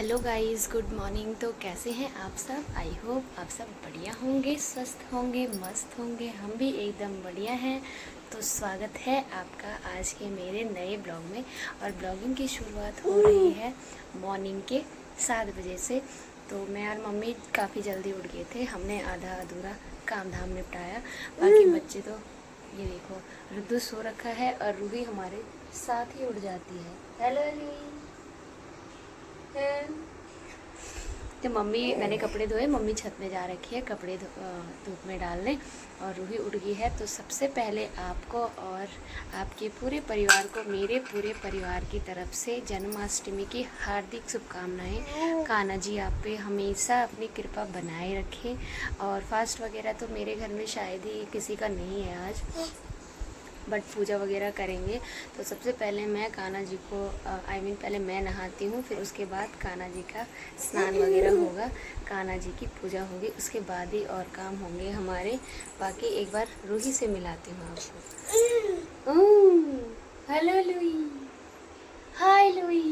Hello guys, good morning. तो कैसे हैं आप सब? आई होप आप सब बढ़िया होंगे, स्वस्थ होंगे, मस्त होंगे। हम भी एकदम बढ़िया हैं। तो स्वागत है आपका आज के मेरे नए ब्लॉग में। और ब्लॉगिंग की शुरुआत हो रही है मॉर्निंग के 7 बजे से। तो मैं और मम्मी काफ़ी जल्दी उठ गए थे। हमने आधा अधूरा काम धाम निपटाया। बाकी बच्चे तो ये देखो, रुद्दू सो रखा है और रूही हमारे साथ ही उठ जाती है। हेलो रूही। तो मम्मी, मैंने कपड़े धोए, मम्मी छत में जा रखी है कपड़े धूप में डालने। और रूही उठ गई है। तो सबसे पहले आपको और आपके पूरे परिवार को मेरे पूरे परिवार की तरफ से जन्माष्टमी की हार्दिक शुभकामनाएं। कान्हा जी आप पे हमेशा अपनी कृपा बनाए रखें। और फास्ट वगैरह तो मेरे घर में शायद ही किसी का नहीं है आज, बट पूजा वगैरह करेंगे। तो सबसे पहले मैं कान्हा जी को पहले मैं नहाती हूँ, फिर उसके बाद कान्हा जी का स्नान वगैरह होगा, कान्हा जी की पूजा होगी, उसके बाद ही और काम होंगे हमारे। बाकी एक बार रूही से मिलाती हूँ आपको। Hello Louis. Hi Louis.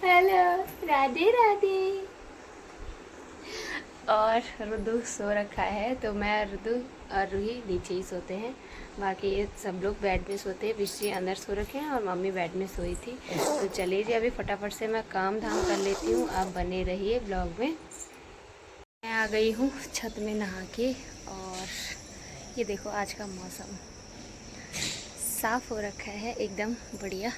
Hello. Radhe Radhe. और रुदू सो रखा है, तो मैं रुदू और रूही नीचे ही सोते हैं। बाकी ये सब लोग बेड में सोते हैं। बिश्री अंदर सो रखे हैं और मम्मी बेड में सोई थी। तो चलिए जी, अभी फटाफट से मैं काम धाम कर लेती हूँ। आप बने रहिए ब्लॉग में। मैं आ गई हूँ छत में नहा के। और ये देखो, आज का मौसम साफ़ हो रखा है, एकदम बढ़िया।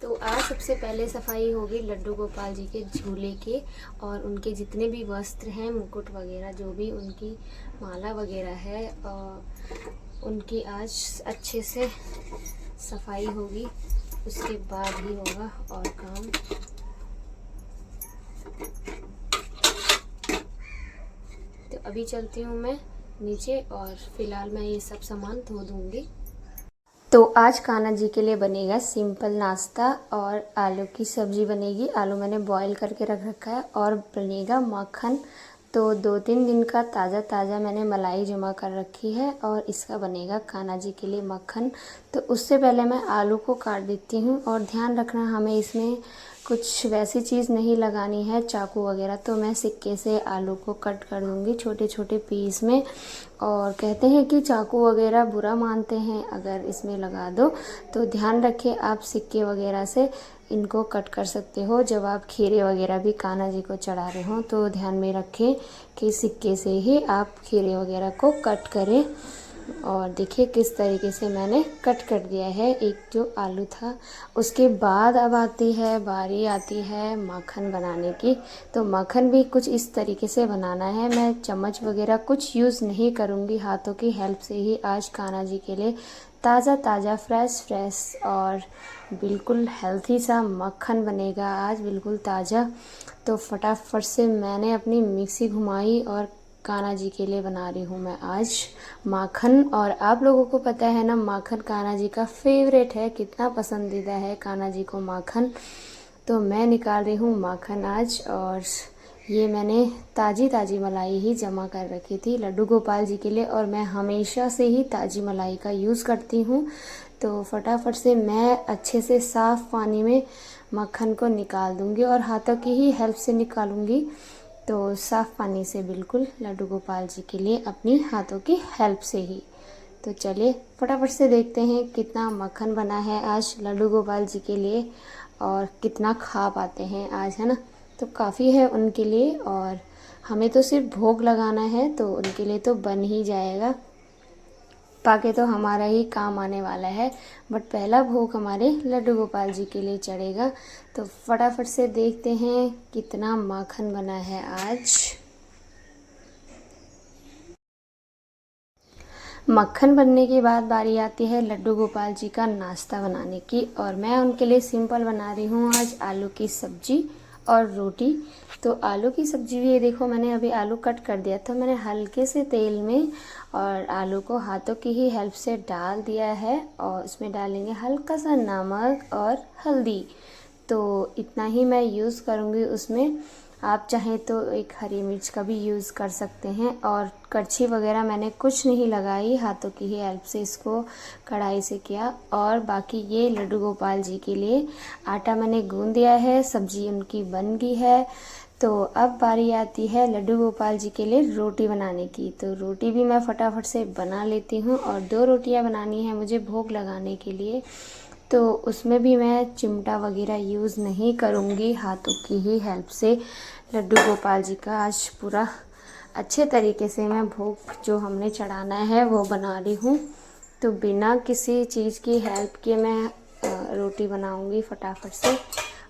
तो आज सबसे पहले सफाई होगी लड्डू गोपाल जी के झूले के, और उनके जितने भी वस्त्र हैं, मुकुट वगैरह, जो भी उनकी माला वगैरह है, उनकी आज अच्छे से सफाई होगी। उसके बाद ही होगा और काम। तो अभी चलती हूँ मैं नीचे, और फिलहाल मैं ये सब सामान धो दूँगी। तो आज कान्हा जी के लिए बनेगा सिंपल नाश्ता, और आलू की सब्जी बनेगी। आलू मैंने बॉईल करके रख रखा है। और बनेगा मक्खन। तो 2-3 दिन का ताज़ा ताज़ा मैंने मलाई जमा कर रखी है, और इसका बनेगा कान्हा जी के लिए मक्खन। तो उससे पहले मैं आलू को काट देती हूँ। और ध्यान रखना, हमें इसमें कुछ वैसी चीज़ नहीं लगानी है, चाकू वगैरह। तो मैं सिक्के से आलू को कट कर दूँगी छोटे छोटे पीस में। और कहते हैं कि चाकू वगैरह बुरा मानते हैं अगर इसमें लगा दो, तो ध्यान रखें आप सिक्के वगैरह से इनको कट कर सकते हो। जब आप खीरे वगैरह भी कान्हा जी को चढ़ा रहे हो, तो ध्यान में रखें कि सिक्के से ही आप खीरे वगैरह को कट करें। और देखिए किस तरीके से मैंने कट कर दिया है एक जो आलू था। उसके बाद अब बारी आती है माखन बनाने की। तो माखन भी कुछ इस तरीके से बनाना है। मैं चम्मच वगैरह कुछ यूज़ नहीं करूँगी, हाथों की हेल्प से ही आज कान्हा जी के लिए ताज़ा ताज़ा फ्रेश और बिल्कुल हेल्थी सा मक्खन बनेगा आज, बिल्कुल ताज़ा। तो फटाफट से मैंने अपनी मिक्सी घुमाई, और कान्हा जी के लिए बना रही हूँ मैं आज माखन। और आप लोगों को पता है ना, माखन कान्हा जी का फेवरेट है, कितना पसंदीदा है कान्हा जी को माखन। तो मैं निकाल रही हूँ माखन आज। और ये मैंने ताज़ी ताज़ी मलाई ही जमा कर रखी थी लड्डू गोपाल जी के लिए, और मैं हमेशा से ही ताज़ी मलाई का यूज़ करती हूँ। तो फटाफट से मैं अच्छे से साफ़ पानी में मक्खन को निकाल दूँगी, और हाथों की ही हेल्प से निकालूँगी। तो साफ़ पानी से बिल्कुल लड्डू गोपाल जी के लिए अपनी हाथों की हेल्प से ही। तो चलिए फटाफट से देखते हैं कितना मक्खन बना है आज लड्डू गोपाल जी के लिए, और कितना खा पाते हैं आज, है ना। तो काफ़ी है उनके लिए, और हमें तो सिर्फ भोग लगाना है, तो उनके लिए तो बन ही जाएगा। बाकी तो हमारा ही काम आने वाला है, बट पहला भोग हमारे लड्डू गोपाल जी के लिए चढ़ेगा। तो फटाफट से देखते हैं कितना माखन बना है आज। मक्खन बनने के बाद बारी आती है लड्डू गोपाल जी का नाश्ता बनाने की, और मैं उनके लिए सिंपल बना रही हूँ आज आलू की सब्जी और रोटी। तो आलू की सब्ज़ी भी ये देखो, मैंने अभी आलू कट कर दिया था, मैंने हल्के से तेल में और आलू को हाथों की ही हेल्प से डाल दिया है और इसमें डालेंगे हल्का सा नमक और हल्दी। तो इतना ही मैं यूज़ करूँगी उसमें। आप चाहें तो एक हरी मिर्च का भी यूज़ कर सकते हैं। और करछी वगैरह मैंने कुछ नहीं लगाई, हाथों की ही हेल्प से इसको कढ़ाई से किया। और बाकी ये लड्डू गोपाल जी के लिए आटा मैंने गूंद दिया है, सब्जी उनकी बन गई है। तो अब बारी आती है लड्डू गोपाल जी के लिए रोटी बनाने की। तो रोटी भी मैं फटाफट से बना लेती हूँ और 2 रोटियाँ बनानी है मुझे भोग लगाने के लिए। तो उसमें भी मैं चिमटा वगैरह यूज़ नहीं करूँगी, हाथों की ही हेल्प से लड्डू गोपाल जी का आज पूरा अच्छे तरीके से मैं भोग जो हमने चढ़ाना है वो बना रही हूँ। तो बिना किसी चीज़ की हेल्प के मैं रोटी बनाऊँगी फटाफट से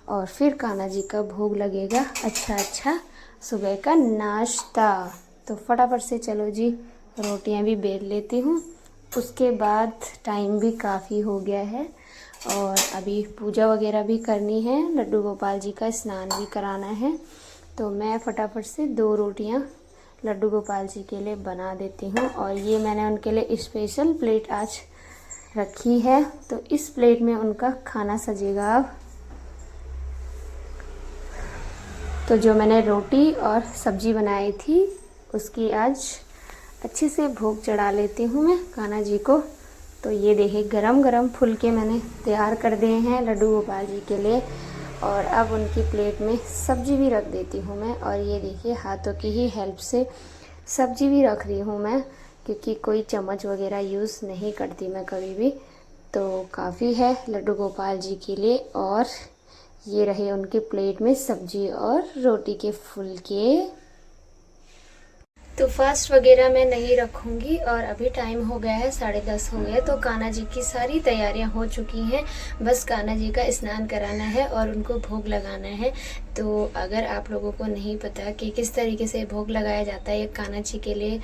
और फिर कान्हा जी का भोग लगेगा। अच्छा सुबह का नाश्ता। तो फटाफट से चलो जी रोटियां भी बेल लेती हूँ। उसके बाद टाइम भी काफ़ी हो गया है और अभी पूजा वगैरह भी करनी है, लड्डू गोपाल जी का स्नान भी कराना है। तो मैं फटाफट से 2 रोटियां लड्डू गोपाल जी के लिए बना देती हूँ। और ये मैंने उनके लिए स्पेशल प्लेट आज रखी है, तो इस प्लेट में उनका खाना सजेगा अब। तो जो मैंने रोटी और सब्जी बनाई थी उसकी आज अच्छे से भोग चढ़ा लेती हूँ मैं कान्हा जी को। तो ये देखिए गरम गरम फुलके मैंने तैयार कर दिए हैं लड्डू गोपाल जी के लिए। और अब उनकी प्लेट में सब्जी भी रख देती हूँ मैं। और ये देखिए हाथों की ही हेल्प से सब्जी भी रख रही हूँ मैं, क्योंकि कोई चम्मच वगैरह यूज़ नहीं करती मैं कभी भी। तो काफ़ी है लड्डू गोपाल जी के लिए। और ये रहे उनके प्लेट में सब्जी और रोटी के फुलके। तो फास्ट वगैरह मैं नहीं रखूँगी। और अभी टाइम हो गया है 10:30 हो गए। तो कान्हा जी की सारी तैयारियां हो चुकी हैं, बस कान्हा जी का स्नान कराना है और उनको भोग लगाना है। तो अगर आप लोगों को नहीं पता कि किस तरीके से भोग लगाया जाता है, कान्हा जी के लिए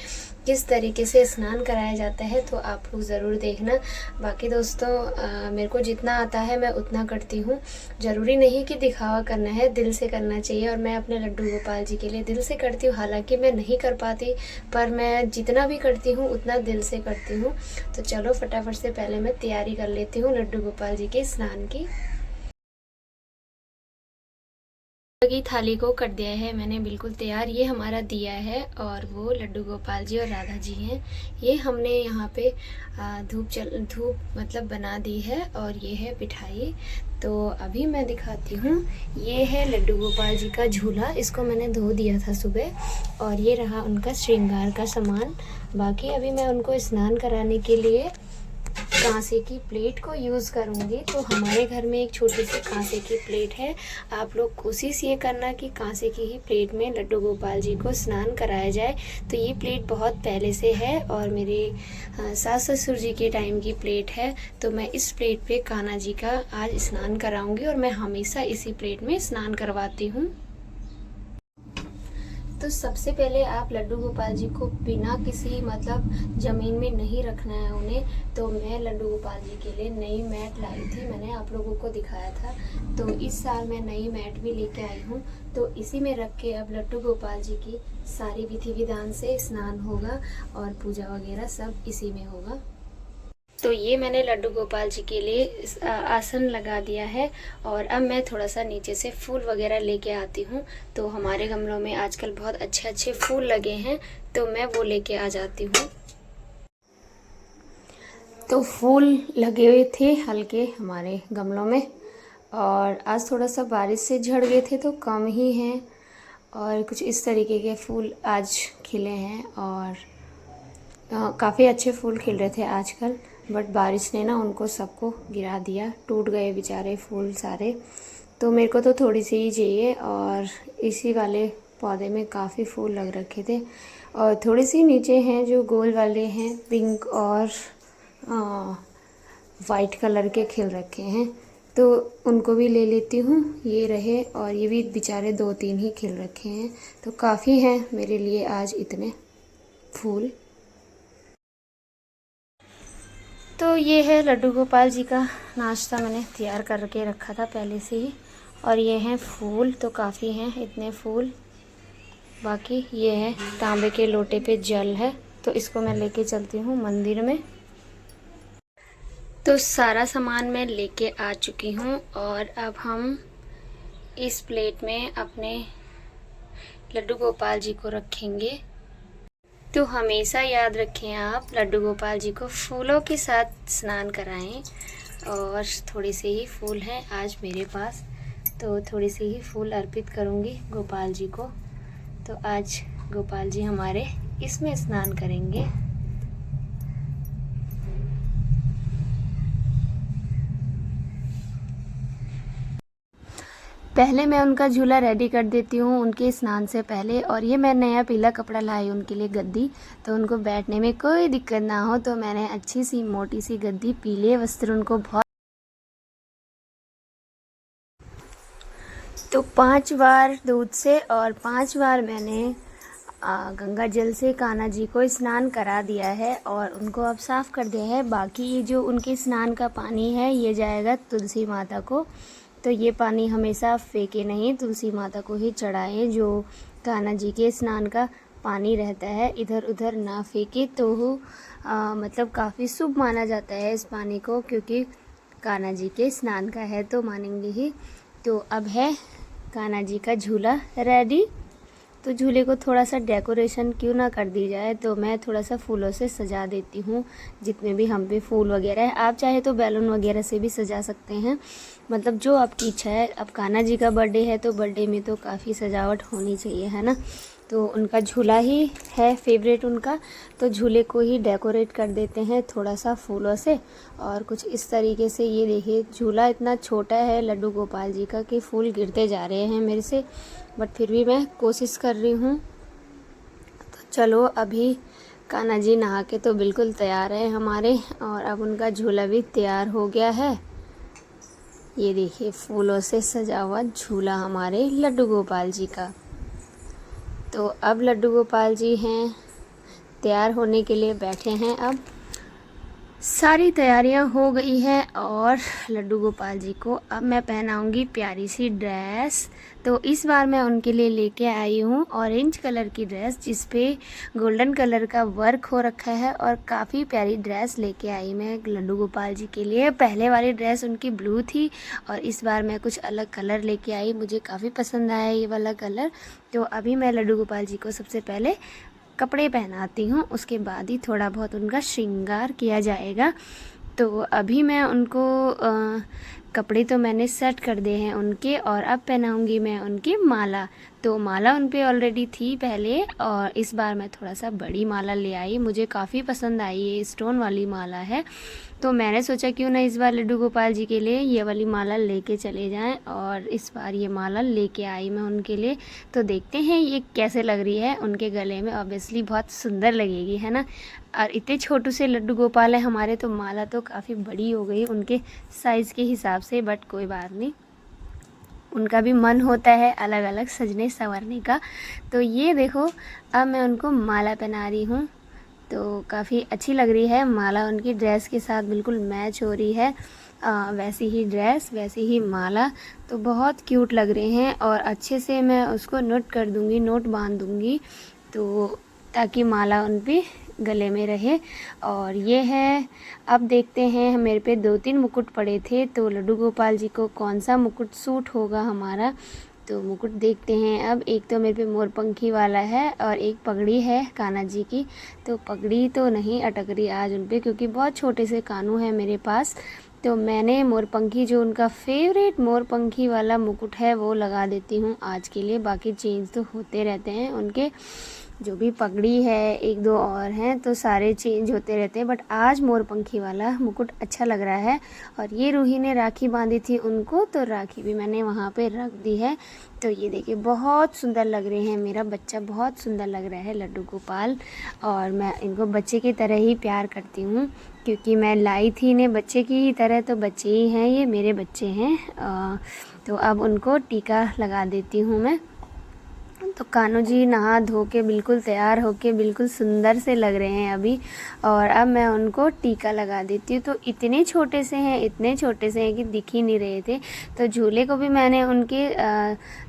किस तरीके से स्नान कराया जाता है, तो आप लोग ज़रूर देखना। बाकी दोस्तों मेरे को जितना आता है मैं उतना करती हूँ। ज़रूरी नहीं कि दिखावा करना है, दिल से करना चाहिए। और मैं अपने लड्डू गोपाल जी के लिए दिल से करती हूँ, हालांकि मैं नहीं कर पाती, पर मैं जितना भी करती हूँ उतना दिल से करती हूँ। तो चलो फटाफट से पहले मैं तैयारी कर लेती हूँ लड्डू गोपाल जी के स्नान की। की थाली को कर दिया है मैंने बिल्कुल तैयार। ये हमारा दिया है और वो लड्डू गोपाल जी और राधा जी हैं। ये हमने यहाँ पे धूप मतलब बना दी है। और ये है मिठाई। तो अभी मैं दिखाती हूँ, ये है लड्डू गोपाल जी का झूला, इसको मैंने धो दिया था सुबह। और ये रहा उनका श्रृंगार का सामान। बाकी अभी मैं उनको स्नान कराने के लिए कांसे की प्लेट को यूज़ करूँगी। तो हमारे घर में एक छोटी सी कांसे की प्लेट है। आप लोग कोशिश ये करना कि कांसे की ही प्लेट में लड्डू गोपाल जी को स्नान कराया जाए। तो ये प्लेट बहुत पहले से है और मेरे सास ससुर जी के टाइम की प्लेट है। तो मैं इस प्लेट पे कान्हा जी का आज स्नान कराऊंगी और मैं हमेशा इसी प्लेट में स्नान करवाती हूँ। तो सबसे पहले आप लड्डू गोपाल जी को बिना किसी मतलब ज़मीन में नहीं रखना है उन्हें। तो मैं लड्डू गोपाल जी के लिए नई मैट लाई थी, मैंने आप लोगों को दिखाया था। तो इस साल मैं नई मैट भी लेके आई हूँ। तो इसी में रख के अब लड्डू गोपाल जी की सारी विधि विधान से स्नान होगा और पूजा वगैरह सब इसी में होगा। तो ये मैंने लड्डू गोपाल जी के लिए आसन लगा दिया है। और अब मैं थोड़ा सा नीचे से फूल वगैरह लेके आती हूँ। तो हमारे गमलों में आजकल बहुत अच्छे अच्छे फूल लगे हैं, तो मैं वो लेके आ जाती हूँ। तो फूल लगे हुए थे हल्के हमारे गमलों में, और आज थोड़ा सा बारिश से झड़ गए थे तो कम ही हैं। और कुछ इस तरीके के फूल आज खिले हैं और काफ़ी अच्छे फूल खिल रहे थे आजकल। बट बारिश ने ना उनको सबको गिरा दिया, टूट गए बेचारे फूल सारे। तो मेरे को तो थोड़ी सी ही चाहिए। और इसी वाले पौधे में काफ़ी फूल लग रखे थे। और थोड़ी सी नीचे हैं जो गोल वाले हैं, पिंक और वाइट कलर के खिल रखे हैं, तो उनको भी ले लेती हूँ। ये रहे, और ये भी बेचारे 2-3 ही खिल रखे हैं। तो काफ़ी हैं मेरे लिए आज इतने फूल। तो ये है लड्डू गोपाल जी का नाश्ता, मैंने तैयार करके रखा था पहले से ही। और ये हैं फूल, तो काफ़ी हैं इतने फूल। बाकी ये है तांबे के लोटे पे जल है, तो इसको मैं लेके चलती हूँ मंदिर में। तो सारा सामान मैं लेके आ चुकी हूँ और अब हम इस प्लेट में अपने लड्डू गोपाल जी को रखेंगे। तो हमेशा याद रखें आप, लड्डू गोपाल जी को फूलों के साथ स्नान कराएं। और थोड़े से ही फूल हैं आज मेरे पास, तो थोड़ी से ही फूल अर्पित करूंगी गोपाल जी को। तो आज गोपाल जी हमारे इसमें स्नान करेंगे। पहले मैं उनका झूला रेडी कर देती हूँ उनके स्नान से पहले। और ये मैं नया पीला कपड़ा लाई उनके लिए गद्दी, तो उनको बैठने में कोई दिक्कत ना हो, तो मैंने अच्छी सी मोटी सी गद्दी, पीले वस्त्र उनको बहुत। तो 5 बार दूध से और 5 बार मैंने गंगा जल से कान्हा जी को स्नान करा दिया है और उनको अब साफ़ कर दिया है। बाकी ये जो उनके स्नान का पानी है ये जाएगा तुलसी माता को। तो ये पानी हमेशा फेंके नहीं, तुलसी माता को ही चढ़ाएं। जो कान्हा जी के स्नान का पानी रहता है इधर उधर ना फेंके, तो मतलब काफ़ी शुभ माना जाता है इस पानी को, क्योंकि कान्हा जी के स्नान का है तो मानेंगे ही। तो अब है कान्हा जी का झूला रेडी। तो झूले को थोड़ा सा डेकोरेशन क्यों ना कर दी जाए, तो मैं थोड़ा सा फूलों से सजा देती हूँ। जितने भी हम पे फूल वगैरह है, आप चाहे तो बैलून वगैरह से भी सजा सकते हैं, मतलब जो आपकी इच्छा है। अब कान्हा जी का बर्थडे है तो बर्थडे में तो काफ़ी सजावट होनी चाहिए, है ना। तो उनका झूला ही है फेवरेट उनका, तो झूले को ही डेकोरेट कर देते हैं थोड़ा सा फूलों से। और कुछ इस तरीके से, ये देखिए झूला इतना छोटा है लड्डू गोपाल जी का कि फूल गिरते जा रहे हैं मेरे से, बट फिर भी मैं कोशिश कर रही हूँ। तो चलो, अभी कान्हा जी नहा के तो बिल्कुल तैयार है हमारे, और अब उनका झूला भी तैयार हो गया है। ये देखिए फूलों से सजा हुआ झूला हमारे लड्डू गोपाल जी का। तो अब लड्डू गोपाल जी हैं तैयार होने के लिए बैठे हैं। अब सारी तैयारियां हो गई हैं और लड्डू गोपाल जी को अब मैं पहनाऊंगी प्यारी सी ड्रेस। तो इस बार मैं उनके लिए लेके आई हूँ ऑरेंज कलर की ड्रेस, जिस पे गोल्डन कलर का वर्क हो रखा है, और काफ़ी प्यारी ड्रेस लेके आई मैं लड्डू गोपाल जी के लिए। पहले वाली ड्रेस उनकी ब्लू थी और इस बार मैं कुछ अलग कलर लेके आई, मुझे काफ़ी पसंद आया ये वाला कलर। तो अभी मैं लड्डू गोपाल जी को सबसे पहले कपड़े पहनाती हूँ, उसके बाद ही थोड़ा बहुत उनका श्रृंगार किया जाएगा। तो अभी मैं उनको कपड़े तो मैंने सेट कर दिए हैं उनके, और अब पहनाऊंगी मैं उनकी माला। तो माला उन पे ऑलरेडी थी पहले, और इस बार मैं थोड़ा सा बड़ी माला ले आई, मुझे काफ़ी पसंद आई, ये स्टोन वाली माला है। तो मैंने सोचा क्यों ना इस बार लड्डू गोपाल जी के लिए ये वाली माला लेके चले जाएं, और इस बार ये माला लेके आई मैं उनके लिए। तो देखते हैं ये कैसे लग रही है उनके गले में, ऑब्वियसली बहुत सुंदर लगेगी, है ना। और इतने छोटू से लड्डू गोपाल है हमारे, तो माला तो काफ़ी बड़ी हो गई उनके साइज़ के हिसाब से, बट कोई बात नहीं, उनका भी मन होता है अलग अलग सजने संवरने का। तो ये देखो, अब मैं उनको माला पहना रही हूँ, तो काफ़ी अच्छी लग रही है माला, उनकी ड्रेस के साथ बिल्कुल मैच हो रही है। वैसी ही ड्रेस वैसी ही माला, तो बहुत क्यूट लग रहे हैं। और अच्छे से मैं उसको नोट कर दूँगी, नोट बांध दूँगी, तो ताकि माला उन पे गले में रहे। और ये है, अब देखते हैं, मेरे पे 2-3 मुकुट पड़े थे, तो लड्डू गोपाल जी को कौन सा मुकुट सूट होगा हमारा, तो मुकुट देखते हैं। अब एक तो मेरे पे मोरपंखी वाला है और एक पगड़ी है कान्हा जी की, तो पगड़ी तो नहीं अटक रही आज उन पे, क्योंकि बहुत छोटे से कानू है मेरे पास। तो मैंने मोरपंखी, जो उनका फेवरेट मोरपंखी वाला मुकुट है, वो लगा देती हूँ आज के लिए। बाकी चेंज तो होते रहते हैं उनके, जो भी पगड़ी है, 1-2 और हैं, तो सारे चेंज होते रहते हैं, बट आज मोरपंखी वाला मुकुट अच्छा लग रहा है। और ये रूही ने राखी बांधी थी उनको, तो राखी भी मैंने वहाँ पे रख दी है। तो ये देखिए बहुत सुंदर लग रहे हैं, मेरा बच्चा बहुत सुंदर लग रहा है लड्डू गोपाल। और मैं इनको बच्चे की तरह ही प्यार करती हूँ, क्योंकि मैं लाई थी इन्हें बच्चे की ही तरह, तो बच्चे ही हैं, ये मेरे बच्चे हैं। तो अब उनको टीका लगा देती हूँ मैं। तो कान्हा जी नहा धो के बिल्कुल तैयार होके बिल्कुल सुंदर से लग रहे हैं अभी। और अब मैं उनको टीका लगा देती हूँ। तो इतने छोटे से हैं, इतने छोटे से हैं कि दिख ही नहीं रहे थे। तो झूले को भी मैंने उनके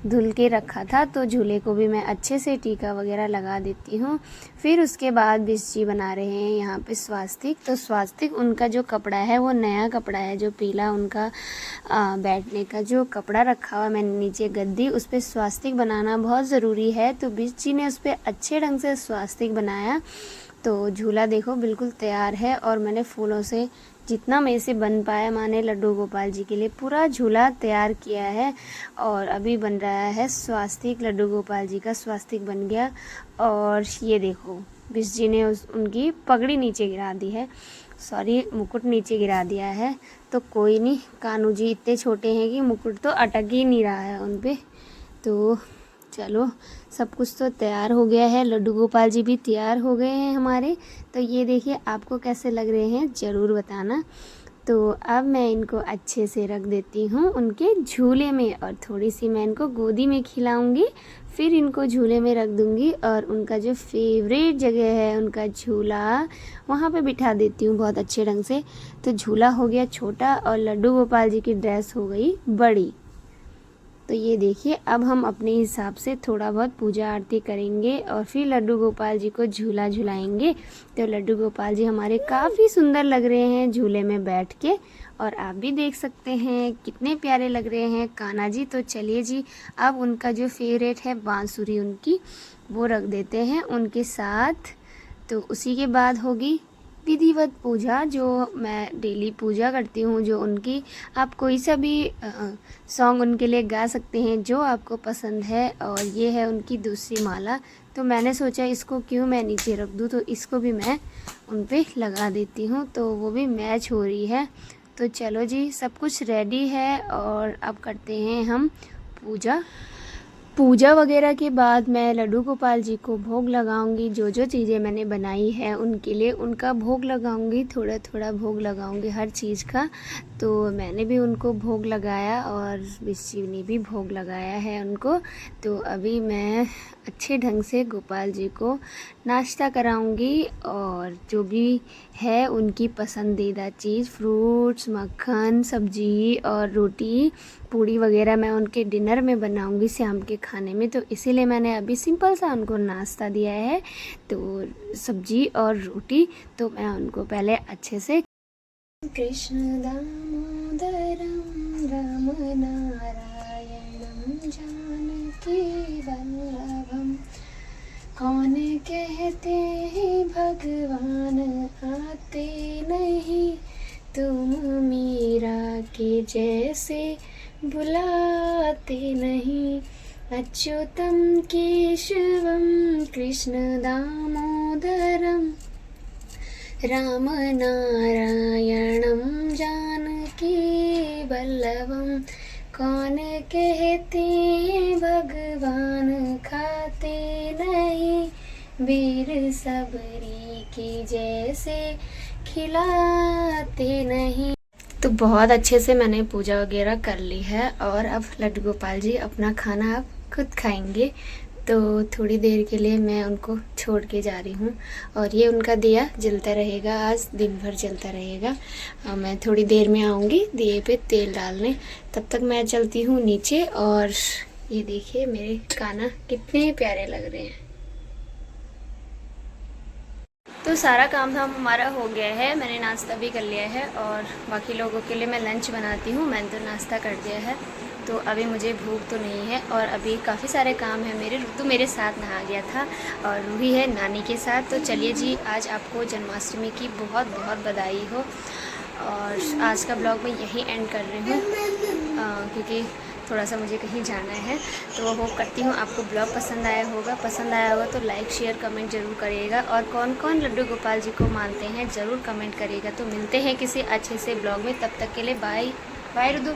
धुल के रखा था, तो झूले को भी मैं अच्छे से टीका वगैरह लगा देती हूँ। फिर उसके बाद बिश जी बना रहे हैं यहाँ पे स्वास्तिक। तो स्वास्तिक उनका जो कपड़ा है वो नया कपड़ा है, जो पीला उनका बैठने का जो कपड़ा रखा हुआ मैंने नीचे गद्दी, उस पर स्वास्तिक बनाना बहुत ज़रूरी है। तो बिश जी ने उस पर अच्छे ढंग से स्वास्तिक बनाया। तो झूला देखो बिल्कुल तैयार है और मैंने फूलों से जितना मेरे से बन पाया माने लड्डू गोपाल जी के लिए पूरा झूला तैयार किया है। और अभी बन रहा है स्वास्तिक, लड्डू गोपाल जी का स्वास्तिक बन गया। और ये देखो बिश जी ने उनकी पगड़ी नीचे गिरा दी है, सॉरी मुकुट नीचे गिरा दिया है। तो कोई नहीं, कान्हा जी इतने छोटे हैं कि मुकुट तो अटक ही नहीं रहा है उन पे। तो चलो सब कुछ तो तैयार हो गया है, लड्डू गोपाल जी भी तैयार हो गए हैं हमारे। तो ये देखिए आपको कैसे लग रहे हैं ज़रूर बताना। तो अब मैं इनको अच्छे से रख देती हूँ उनके झूले में और थोड़ी सी मैं इनको गोदी में खिलाऊंगी, फिर इनको झूले में रख दूंगी और उनका जो फेवरेट जगह है उनका झूला वहाँ पे बिठा देती हूँ बहुत अच्छे ढंग से। तो झूला हो गया छोटा और लड्डू गोपाल जी की ड्रेस हो गई बड़ी। तो ये देखिए अब हम अपने हिसाब से थोड़ा बहुत पूजा आरती करेंगे और फिर लड्डू गोपाल जी को झूला झुलाएंगे। तो लड्डू गोपाल जी हमारे काफ़ी सुंदर लग रहे हैं झूले में बैठ के, और आप भी देख सकते हैं कितने प्यारे लग रहे हैं कान्हा जी। तो चलिए जी अब उनका जो फेवरेट है बांसुरी उनकी वो रख देते हैं उनके साथ। तो उसी के बाद होगी विधिवत पूजा, जो मैं डेली पूजा करती हूँ, जो उनकी आप कोई सा भी सॉन्ग उनके लिए गा सकते हैं जो आपको पसंद है। और ये है उनकी दूसरी माला, तो मैंने सोचा इसको क्यों मैं नीचे रख दूँ, तो इसको भी मैं उन पे लगा देती हूँ, तो वो भी मैच हो रही है। तो चलो जी सब कुछ रेडी है और अब करते हैं हम पूजा वगैरह के बाद मैं लड्डू गोपाल जी को भोग लगाऊंगी। जो जो चीज़ें मैंने बनाई है उनके लिए उनका भोग लगाऊंगी, थोड़ा थोड़ा भोग लगाऊंगी हर चीज़ का। तो मैंने भी उनको भोग लगाया और बिश जी ने भी भोग लगाया है उनको। तो अभी मैं अच्छे ढंग से गोपाल जी को नाश्ता कराऊंगी और जो भी है उनकी पसंदीदा चीज़ फ्रूट्स, मक्खन, सब्जी और रोटी पूड़ी वगैरह मैं उनके डिनर में बनाऊंगी शाम के खाने में। तो इसीलिए मैंने अभी सिंपल सा उनको नाश्ता दिया है, तो सब्जी और रोटी। तो मैं उनको पहले अच्छे से कृष्ण दामोदरम राम नारायणम जानकी वल्लभम कौन कहते हैं भगवान आते नहीं, तुम मीरा के जैसे बुलाते नहीं। अच्युतम केशवम कृष्ण दामोदरम राम नारायणम जानकी वल्लभम कौन कहते भगवान खाते नहीं, वीर सबरी की जैसे खिलाते नहीं। तो बहुत अच्छे से मैंने पूजा वगैरह कर ली है और अब लड्डू गोपाल जी अपना खाना अब खुद खाएंगे। तो थोड़ी देर के लिए मैं उनको छोड़ के जा रही हूँ और ये उनका दिया जलता रहेगा, आज दिन भर जलता रहेगा। मैं थोड़ी देर में आऊँगी दिए पे तेल डालने, तब तक मैं चलती हूँ नीचे। और ये देखिए मेरे कान्हा कितने प्यारे लग रहे हैं। तो सारा काम धाम हमारा हो गया है, मैंने नाश्ता भी कर लिया है और बाकी लोगों के लिए मैं लंच बनाती हूँ। मैंने तो नाश्ता कर दिया है, तो अभी मुझे भूख तो नहीं है और अभी काफ़ी सारे काम हैं मेरे। ऋतु मेरे साथ नहा गया था और रूही है नानी के साथ। तो चलिए जी आज आपको जन्माष्टमी की बहुत बहुत बधाई हो। और आज का ब्लॉग मैं यहीं एंड कर रही हूँ क्योंकि थोड़ा सा मुझे कहीं जाना है। तो होप करती हूँ आपको ब्लॉग पसंद आया होगा तो लाइक शेयर कमेंट ज़रूर करिएगा। और कौन कौन लड्डू गोपाल जी को मानते हैं ज़रूर कमेंट करिएगा। तो मिलते हैं किसी अच्छे से ब्लॉग में, तब तक के लिए बाय बाय रुदू।